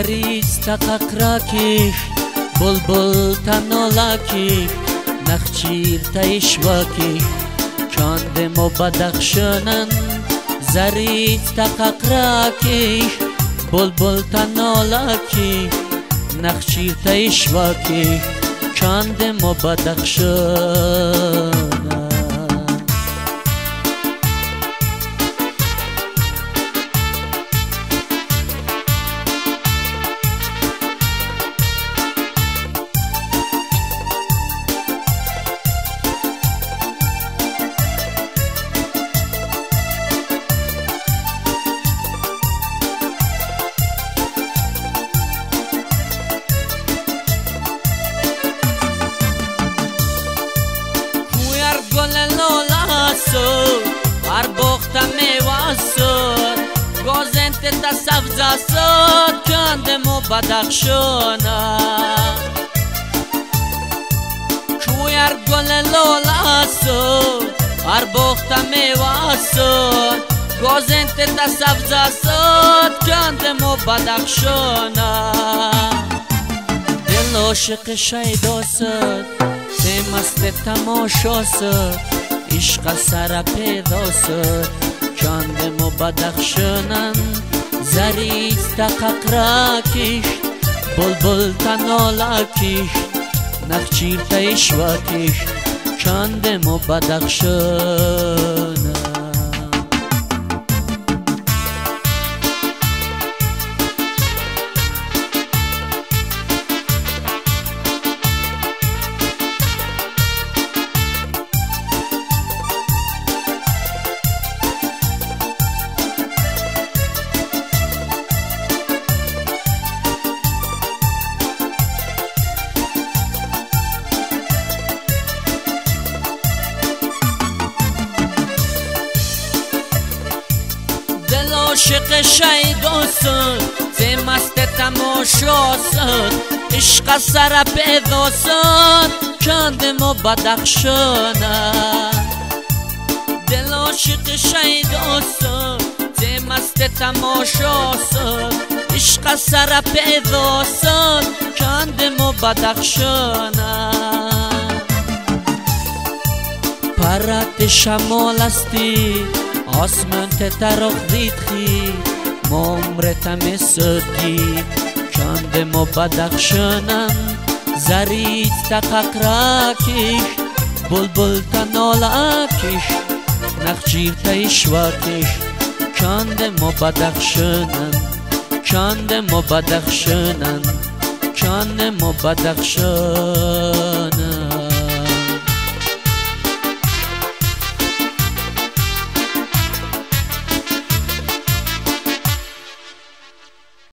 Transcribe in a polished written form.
زریز تققراکی بلبل تنالاکی نخچیر تایشواکی کاندم و بدخشنن زریز تققراکی بلبل تنالاکی نخچیر تایشواکی کاندم و بدخشنن گازنت تا سبزا ساد کندم و بدخشانا کویر گل لالا ساد هر بخت میوه ساد گازنت تا سبزا ساد کندم و بدخشانا دل عاشق شیدا ساد مست تماشا ساد عشق سر پیدا ساد کاندم و بدخشنن زریز تققراکیش بلبل تنالاکیش نخچیر تایشواکیش کاندم و بدخشنن عاشق شیدا سد ز مست تماشا سد عشق سر پیدا سد کندم و بدخشانا دل عاشق شیدا سد ز مست تماشا سد عشق سر پیدا سد کندم و بدخشانا پرت شمال استی آسمان ترخ دیدی ممرت مسدی کاندم و بدخشنن زریز تققراکیش بلبل تنالاکیش نخچیر تایشواکیش کاندم و بدخشنن کاندم و بدخشنن کاندم و بدخشنن